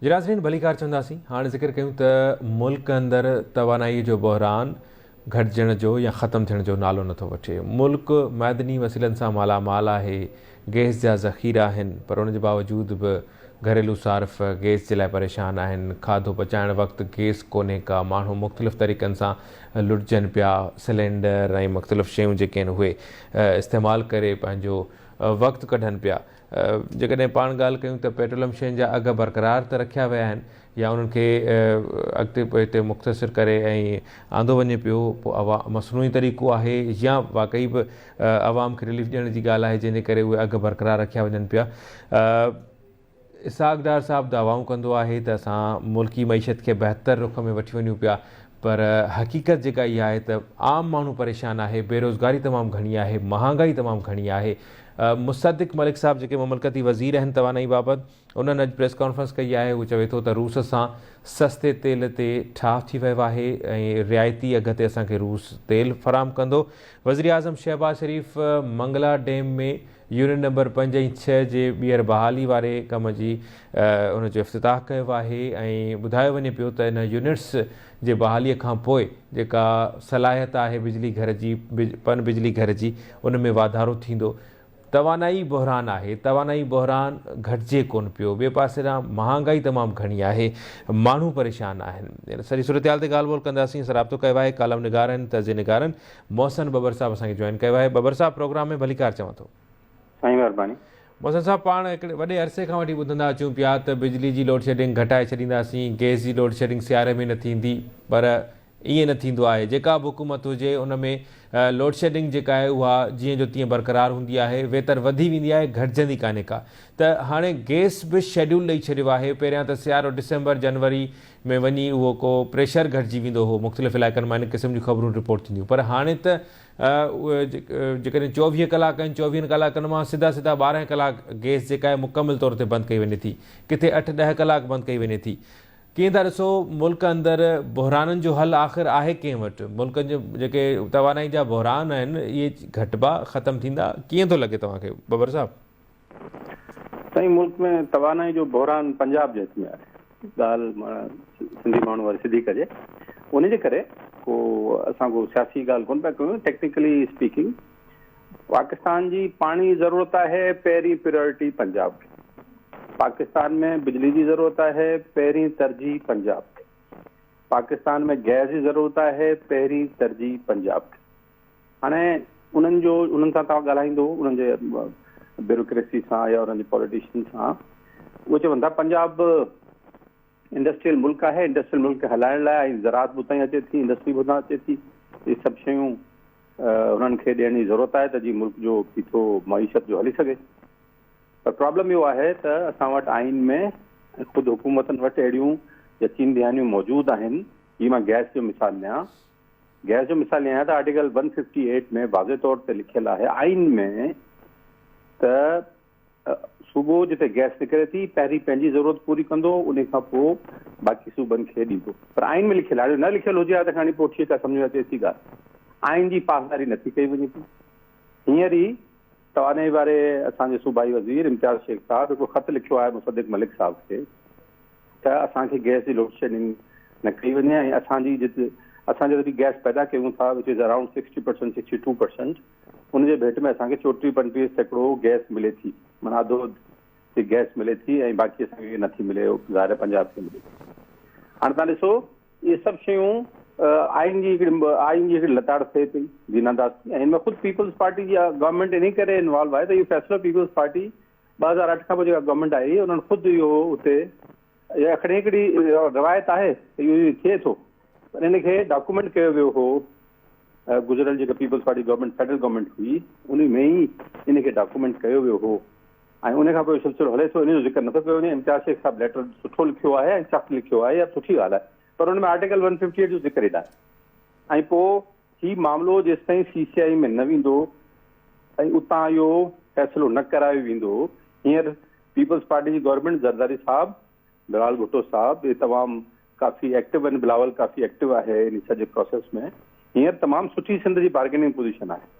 नाज़रीन भलीकार चवंदासीं। हाणे ज़िक्र कयूं त मुल्क अंदरि तवानाई जो बहरान घटिजण जो या ख़त्म थियण जो नालो नथो वठे। मुल्क मैदनी वसीलनि सां मालामाल आहे, गैस जा ज़ख़ीरा आहिनि, पर उन जे बावजूद बि घरेलू सार्फ गैस जे लाइ परेशान आहिनि। खाधो पचाइण वक़्तु गैस कोन्हे का, माण्हू मुख़्तलिफ़ तरीक़नि सां लुटिजनि पिया। सिलेंडर ऐं मुख़्तलिफ़ शयूं जेके आहिनि उहे इस्तेमालु करे पंहिंजो वक़्तु कढनि पिया। जेकॾहिं पाण ॻाल्हि कयूं त पेट्रोलियम शयुनि जा अघ बरक़रार त रखिया विया आहिनि या उन्हनि खे अॻिते हिते मुख़्तसिर करे ऐं आंदो वञे पियो। पोइ मसनूई तरीक़ो आहे या वाक़ई बि आवाम खे रिलीफ ॾियण जी ॻाल्हि आहे जंहिंजे करे उहे अघ बरक़रार रखिया वञनि पिया। इसहाक डार साहब दावाऊं कंदो आहे त असां मुल्की मईशत खे बहितर रुख में वठी वञूं पिया, पर हक़ीक़त जेका इहा आहे त आम माण्हू परेशान आहे, बेरोज़गारी तमामु घणी आहे, महांगाई तमामु घणी आहे। मुसद्दिक़ मलिक साहब जेके ममलकती वज़ीर आहिनि तवानाई बाबति, उन्हनि अॼु प्रेस कॉन्फ्रेंस कई आहे। उहो चवे थो त रूस सां सस्ते तेल ते ठाह थी वियो आहे ऐं रिआयती अघ ते असांखे रूस तेल फ़राहम कंदो। वज़ीर आज़म शहबाज़ शरीफ़ मंगला डैम में यूनिट नंबर 5 ऐं 6 जे ॿीहर बहाली वारे कम जी उनजो इफ़्तिताह कयो आहे ऐं ॿुधायो वञे पियो त इन यूनिट्स जे बहालीअ खां पोइ जेका सलाहियत आहे बिजली घर जी पन बिजली घर जी, उन में वाधारो थींदो। तवानाई बहरान आहे, तवानाई बहरान घटिजे कोन पियो। ॿिए पासे खां महांगाई तमामु घणी आहे, माण्हू परेशान आहिनि। सॼी सूरत ते ॻाल्हि ॿोल कंदासीं। असां राब्तो कयो आहे कालम निगार आहिनि, तर्ज़ निगार आहिनि, मोहसिन बबर साहब असांखे जॉइन कयो आहे। बबर साहब प्रोग्राम में भलीकार चवां थो। साईं महिरबानी। मोहसिन साहब, पाण हिकिड़े वॾे अरसे खां वठी ॿुधंदा अचूं पिया त बिजली जी लोड शेडिंग घटाए छॾींदासीं, गैस जी लोड शेडिंग सियारे में न थींदी, पर ईअं न थींदो आहे। जेका बि हुकूमत हुजे उन में लोड शेडिंग जेका आहे उहा जीअं जो तीअं बरक़रार हूंदी आहे, वेतर वधी वेंदी आहे, घटिजंदी कान्हे का। त हाणे गैस बि शेड्यूल ॾेई छॾियो आहे। पहिरियां त सियारो डिसंबर जनवरी में वञी उहो को प्रेशर घटिजी वेंदो हो, मुख़्तलिफ़ इलाइक़नि मां इन क़िस्म जूं ख़बरूं रिपोर्ट थींदियूं। पर हाणे त उहे जेकॾहिं 24 कलाक आहिनि, 24 कलाकनि मां सिधा 12 कलाक गैस जेका आहे मुकमिल तौर ते बंदि कई वञे थी, किथे 8-10 कलाक बंदि कई वञे थी। कीअं था ॾिसो मुल्क अंदरि बहराननि जो हल आख़िर आहे कंहिं वटि? मुल्कनि जो जेके तवानाई जा बहरान आहिनि इहे घटिबा, ख़तमु थींदा, कीअं थो लॻे तव्हांखे बबर साहब? साईं, मुल्क में तवानाई जो बहरान पंजाब जे हथ में आहे। ॻाल्हि सिंधी माण्हू वारी सिधी कजे, उनजे करे को असां को सियासी ॻाल्हि कोन पिया कयूं। टेक्निकली स्पीकिंग पाकिस्तान जी पाणी जी ज़रूरत आहे, पहिरीं प्रायोरिटी पंजाब खे। पाकिस्तान में बिजली जी ज़रूरत आहे, पहिरीं तरजीह पंजाब खे। पाकिस्तान में गैस जी ज़रूरत आहे, पहिरीं तरजीह पंजाब खे। हाणे उन्हनि सां तव्हां ॻाल्हाईंदो, उन्हनि जे ब्यूरोक्रेसी सां या उन्हनि जे पॉलिटिशियन सां, उहे चवनि था पंजाब इंडस्ट्रियल मुल्क आहे, इंडस्ट्रियल मुल्क खे हलाइण लाइ ऐं ज़रात बि उतां अचे थी, इंडस्ट्री बि उतां अचे थी, इहे सभु शयूं उन्हनि खे ॾियण जी ज़रूरत आहे त जीअं मुल्क जो पीछो मईशत जो हली सघे। पर प्रॉब्लम इहो आहे त असां वटि आइन में ख़ुदि हुकूमतनि वटि अहिड़ियूं यकीन दहानियूं मौजूदु आहिनि। जीअं मां गैस जो मिसाल ॾियां, गैस जो मिसाल ॾियां त आर्टिकल 158 में वाज़े तौर ते लिखियलु आहे आइन में त सूबो जिते गैस निकिरे थी पहिरीं पंहिंजी ज़रूरत पूरी कंदो, उन खां पोइ बाक़ी सूबनि खे ॾींदो। पर आइन में लिखियलु आहे, न लिखियलु हुजे हा त खणी पोइ ठीकु आहे, सम्झ में अचे थी ॻाल्हि। आइन जी पासदारी नथी कई वञे थी। हींअर ई तवानाई वारे असांजे सूबाई वज़ीर इम्तियाज़ शेख साहब हिकिड़ो ख़त लिखियो आहे मुसद्दिक़ मलिक साहब खे त असांखे गैस जी लोड शेडिंग न कई वञे ऐं असां जॾहिं गैस पैदा कयूं था विच इज़ अराउंड 60% 62%, उनजे भेट में असांखे 34-35% गैस मिले थी, माना अधो गैस मिले थी ऐं बाक़ी असांखे नथी मिले, ज़ाहिर पंजाब खे मिले थी। हाणे तव्हां ॾिसो इहे सभु शयूं आइन जी हिकिड़ी लताड़ थिए पई दीनादास, ऐं हिन में ख़ुदि peoples party ji government in करे इन्वॉल्व आहे त इहो फ़ैसिलो पीपल्स पार्टी 2008 खां पोइ जेका गवर्नमेंट आई उन्हनि ख़ुदि इहो उते हिकिड़ी रवायत आहे त इहो थिए थो, पर इन खे डॉक्यूमेंट कयो वियो हो। गुज़िरियल जेका peoples party government federal government हुई उन में ई इन खे डॉक्यूमेंट कयो वियो हो ऐं उन खां पोइ सिलसिलो हले थो, इन जो ज़िक्र नथो कयो वञे। इम्तियाज़ शेख साहब लेटर सुठो लिखियो आहे ऐं सख़्तु लिखियो आहे, इहा सुठी ॻाल्हि आहे, पर हुन में आर्टिकल 158 जो ज़िक्र हेॾा ऐं पोइ हीउ मामिलो जेसिताईं CCI में न वेंदो ऐं उतां इहो फ़ैसिलो न करायो वेंदो। हींअर पीपल्स पार्टी जी गवर्नमेंट ज़रदारी साहब, बिलावल भुट्टो साहब, इहे तमामु काफ़ी एक्टिव आहिनि, बिलावल काफ़ी एक्टिव आहे इन सॼे प्रोसेस में। हींअर तमामु सुठी सिंध जी बार्गेनिंग पोज़ीशन आहे।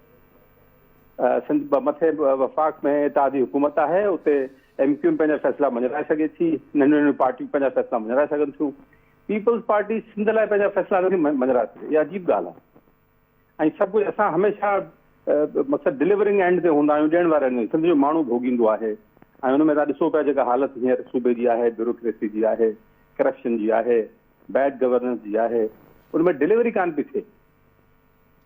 सिंध मथे वफ़ाक़ में इत्तेहादी हुकूमत आहे, उते MQ में पंहिंजा फ़ैसिला मञराए सघे थी, नंढियूं नंढियूं पार्टियूं पंहिंजा फ़ैसिला मञराए सघनि थियूं, पीपल्स पार्टी सिंध लाइ पंहिंजा फ़ैसिला नथी मञराए सघे। इहा अजीब ॻाल्हि आहे। ऐं सभु कुझु असां हमेशह मक़सदु डिलीवरिंग एंड ते हूंदा आहियूं, ॾियण वारनि में सिंध जो माण्हू भोॻींदो आहे। ऐं हुन में तव्हां ॾिसो पिया जेका हालत हींअर सूबे जी आहे, ब्यूरोक्रेसी जी आहे, करप्शन जी आहे, बैड गवर्नेंस जी आहे, उनमें डिलीवरी कान पई थिए।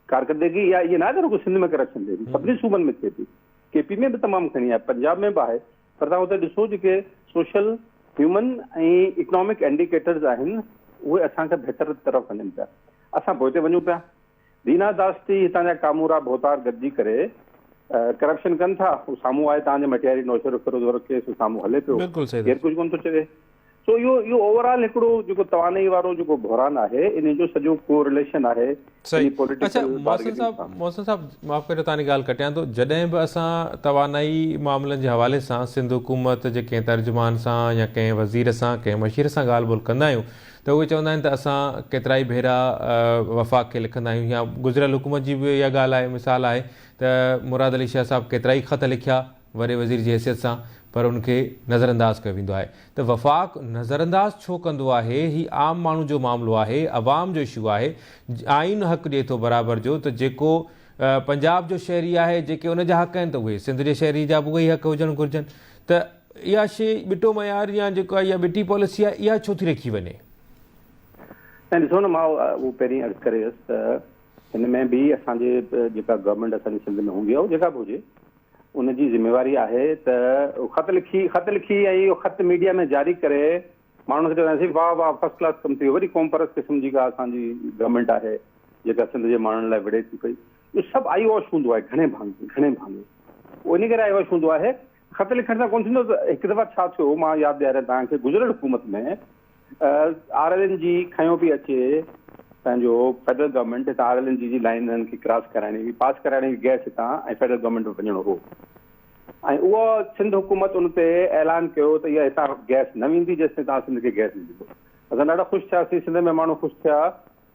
कारकर्दगी इहा इहा न आहे रुॻो सिंध में करप्शन थिए थी, सभिनी सूबनि में थिए थी, KP में बि तमामु खणी आहे, पंजाब में बि आहे। पर तव्हां हुते ॾिसो जेके सोशल, ह्यूमन ऐं इकोनॉमिक इंडिकेटर्स आहिनि उहे असांखे बहितर तरफ़ वञनि पिया। असां पोइ ते वञूं पिया। दीना दास्ती हितां जा कामूरा भोतार गॾिजी करे करप्शन कनि था, उहो साम्हूं आहे तव्हांजे मटियारी नौशर फिरोज केस उहो साम्हूं हले पियो, केरु कुझु कोन थो चवे। सो इहो ओवरऑल हिकिड़ो जेको तवानई वारो जेको बहरान आहे, इन जो सॼो को रिलेशन आहे। अच्छा मोहसिन साहब, माफ़ करियो तव्हांजी ॻाल्हि कटियां थो। जॾहिं बि असां तवानाई मामलनि जे हवाले सां सिंध हुकूमत जे कंहिं तर्जुमान सां या कंहिं वज़ीर सां, कंहिं मशीर सां ॻाल्हि ॿोल्हि कंदा आहियूं त उहे चवंदा आहिनि त असां केतिरा ई भेरा वफ़ाक़ खे लिखंदा आहियूं, या गुज़िरियल हुकूमत जी बि इहा ॻाल्हि आहे, मिसाल आहे त मुराद अली शाह साहब केतिरा ई ख़त लिखिया वॾे वज़ीर जी हैसियत सां, पर उनखे नज़रअंदाज़ कयो वेंदो आहे। त वफ़ाक़ नज़रअंदाज़ छो कंदो आहे? ही आम माण्हू जो मामिलो आहे, अवाम जो इशू आहे। आइन हक़ ॾिए थो बराबरि जो, त जेको पंजाब जो शहरी आहे, जेके उनजा हक़ आहिनि त उहे सिंध जे शहरी जा बि उहे ई हक़ हुजणु घुरिजनि। त इहा शइ ॿिटो मयार या जेको आहे इहा ॿिटी पॉलिसी आहे, इहा छो थी रखी वञे? ऐं ॾिसो न, मां उहो पहिरीं अर्ज़ु करे वियुसि त हिन में बि असांजे जेका गवर्नमेंट असांजी सिंध में हूंदी आहे, जेका बि हुजे, उनजी ज़िम्मेवारी आहे त ख़त लिखी ऐं इहो ख़त मीडिया में जारी करे माण्हुनि खे चवंदासीं वाह वाह फर्स्ट क्लास कमु थी वियो। वरी कॉम्परस क़िस्म जी का असांजी गवर्नमेंट आहे जेका सिंध जे माण्हुनि लाइ विड़े थी पई। इहो सभु आई वॉश हूंदो आहे घणे भाङे। उहो इन करे आई वॉश हूंदो आहे, ख़त लिखण सां कोन थींदो। हिकु दफ़ा छा थियो, मां यादि ॾियारियां तव्हांखे, गुज़िरियल हुकूमत में RLN जी खयों पई अचे पंहिंजो फेडरल गवर्नमेंट हितां RLN जी लाइन खे क्रॉस कराइणी हुई, पास कराइणी हुई गैस हितां, ऐं फेडरल गवर्नमेंट में वञिणो हो। ऐं उहा सिंध हुकूमत उन ते ऐलान कयो त इहा हितां गैस न वेंदी जेसिताईं तव्हां सिंध खे गैस न ॾींदो। असां ॾाढा ख़ुशि थियासीं, सिंध में माण्हू ख़ुशि थिया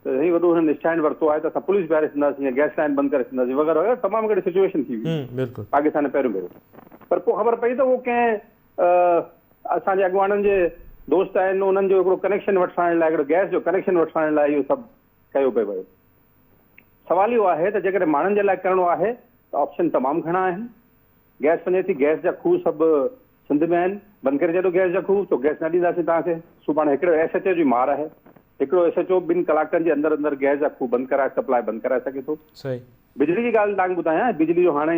त साईं वॾो हुननि स्टैंड वरितो आहे त असां पुलिस बीहारे छॾींदासीं या गैस लाइन बंदि करे छॾींदासीं वग़ैरह वग़ैरह। तमामु घणी सिचुएशन थी हुई पाकिस्तान में पहिरियों भेरो। पर पोइ ख़बर पई त उहो कंहिं असांजे अॻुवाननि जे दोस्त आहिनि, उन्हनि जो हिकिड़ो कनेक्शन वठाइण लाइ, हिकिड़ो गैस जो कनेक्शन वठाइण लाइ इहो सभु कयो पियो वियो। सवाल इहो आहे त जेकॾहिं माण्हुनि जे लाइ करिणो आहे त ऑप्शन तमामु घणा आहिनि। गैस वञे थी, गैस जा खूह सभु सिंध में आहिनि, बंदि करे छॾियो गैस जा खूह, तो गैस न ॾींदासीं तव्हांखे। सुभाणे हिकिड़ो SHO जी मार आहे, हिकिड़ो SHO 2 कलाकनि जे अंदरि अंदरि गैस जा खूह बंदि कराए सप्लाई बंदि कराए सघे थो। बिजली जी ॻाल्हि तव्हांखे ॿुधायां, बिजली जो हाणे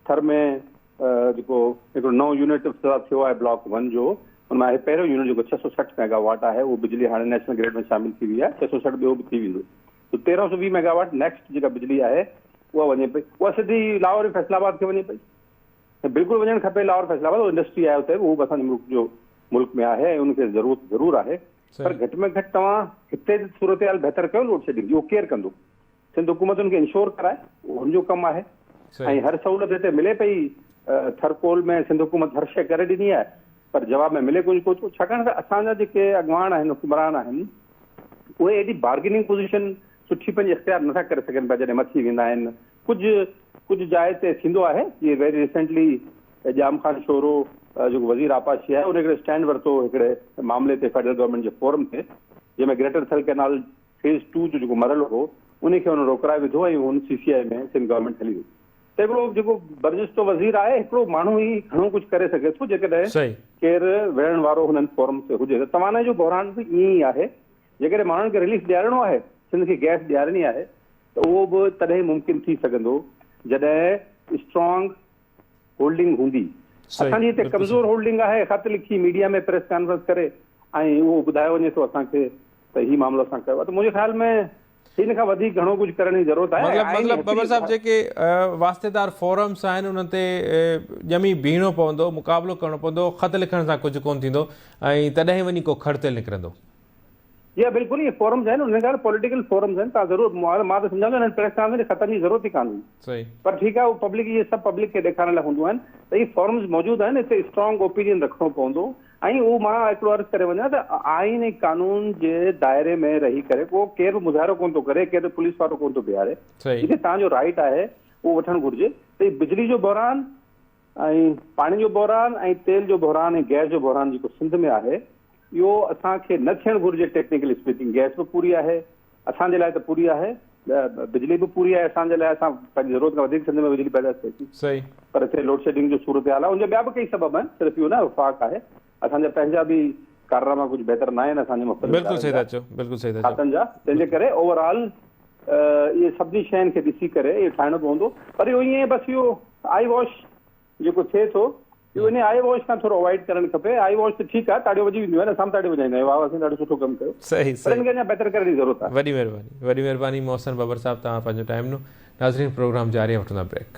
थर में जेको हिकिड़ो नओं यूनिट थियो आहे ब्लॉक 1 जो, हुनमें पहिरियों यूनिट जेको 660 मेगावाट आहे, उहो बिजली हाणे नेशनल ग्रिड में शामिल थी वई आहे। 660 ॿियो बि थी वेंदो, त 1320 मेगावाट नेक्स्ट जेका बिजली आहे उहा वञे पई। उहा सिधी लाहौर ऐं फैसलाबाद खे वञे पई। बिल्कुलु वञणु खपे लाहौर फैसलाबाद, इंडस्ट्री आहे हुते, उहो बि असांजे मुल्क में आहे ऐं उनखे ज़रूरत ज़रूरु आहे। पर घटि में घटि तव्हां हिते सूरत हाल बहितर कयो लोड शेडिंग, इहो केरु कंदो? सिंध हुकूमत उनखे इंश्योर कराए, उहो हुनजो कमु आहे। ऐं हर सहूलियत हिते मिले पई, थरकोल में सिंध हुकूमत हर शइ करे ॾिनी आहे, पर जवाब में मिले कुझु। छाकाणि त असांजा जेके अॻुवान आहिनि, हुकुमरान आहिनि, उहे एॾी बार्गेनिंग पोज़ीशन सुठी पंहिंजी इख़्तियार नथा करे सघनि पिया जॾहिं मथी वेंदा आहिनि। कुझु जाइ ते थींदो आहे, जीअं वेरी रिसेंटली जाम ख़ान शोरो जेको वज़ीर आपाशी आहे, उन हिकिड़े स्टैंड वरितो हिकिड़े मामले ते फेडरल गवर्नमेंट जे फोरम ते, जंहिंमें ग्रेटर थल कैनाल फेज़ 2 जो जेको मरल हो उनखे हुन रोकराए विधो ऐं हुन CCI में सिंध गवर्नमेंट हली वई। त हिकिड़ो जेको बर्जिस्तो वज़ीर आहे, हिकिड़ो माण्हू ई घणो कुझु करे सघे थो जेकॾहिं केरु विढ़ण वारो हुननि फोरम ते हुजे। त तवानाई जो बहरान बि ईअं ई आहे। जेकॾहिं माण्हुनि खे रिलीफ ॾियारणो आहे, सिंध खे गैस ॾियारणी आहे, त उहो बि तॾहिं मुमकिन थी सघंदो जॾहिं स्ट्रॉन्ग होल्डिंग हूंदी। असांजी हिते कमज़ोर होल्डिंग आहे, ख़त लिखी मीडिया में प्रेस कॉन्फ्रेंस करे ऐं उहो ॿुधायो वञे थो असांखे त हीउ मामिलो असां कयो आहे। त मुंहिंजे ख़्याल में हिन खां वधीक घणो कुझु करण जी ज़रूरत आहे। मतिलबु बबर साहब, जेके वास्तेदार फोरम्स आहिनि उन्हनि ते ॼमी बीहणो पवंदो, मुक़ाबिलो करणो पवंदो, ख़त लिखण सां कुझु कोन थींदो ऐं तॾहिं वञी को खड़तेल निकिरंदो। इहा बिल्कुलु इहे फोरम्स आहिनि, उन खां पॉलिटिकल फोरम्स आहिनि। तव्हां ज़रूरु, मां त सम्झां थो प्रेस कॉन्फ्रेंस ख़तनि जी ज़रूरत ई कान हुई, पर ठीकु आहे, उहो पब्लिक, इहे सभु पब्लिक खे ॾेखारण लाइ हूंदो आहिनि। त इहे फोरम्स मौजूदु आहिनि, हिते स्ट्रॉन्ग ओपिनियन रखिणो पवंदो। ऐं उहो मां हिकिड़ो अर्ज़ु करे वञा त आइन ऐं कानून जे दायरे में रही करे को केरु बि मुज़ाहिरो कोन थो करे, केरु पुलिस वारो कोन थो बीहारे। जिते तव्हांजो राइट आहे उहो वठणु घुरिजे। त बिजली जो बहरान ऐं पाणी जो बहिरान ऐं तेल जो बहिरान ऐं गैस जो बहिरान जेको सिंध में आहे इहो असांखे न थियणु घुरिजे। टेक्निकली स्पीकिंग गैस बि पूरी आहे असांजे लाइ, त पूरी आहे, बिजली बि पूरी आहे असांजे लाइ, असां पंहिंजी ज़रूरत खां वधीक सिंध में बिजली पैदा थिए थी। सही। पर हिते लोड शेडिंग जो सूरत हाल आहे, उनजा ॿिया बि कई सबब आहिनि, सिर्फ़ु इहो न वफ़ाक़ आहे, असांजा पंहिंजा बि कारनामा कुझु बहितर न आहिनि असांजे मुख़्तलिफ़ बिल्कुलु सही था चओ, बिल्कुलु सही था चओ खातनि जा। तंहिंजे करे ओवरऑल इहे सभिनी शयुनि खे ॾिसी करे इहो ठाहिणो पवंदो। पर इहो ईअं बसि इहो आई वॉश जेको थिए थो इहो इन आई वॉश खां थोरो अवॉइड करणु खपे। आई वॉश त ठीकु आहे, ताड़ियूं वॼी वेंदियूं आहिनि, असां ताड़ियूं वॼाईंदा आहियूं, वाह असीं ॾाढो सुठो कमु कयो, सही पर हिनखे अञा बहितर करण जी ज़रूरत आहे। वॾी महिरबानी मोहसिन बाबर साहब, तव्हां पंहिंजो टाइम ॾिनो। नाज़रीन, प्रोग्राम जारी वठंदा ब्रेक।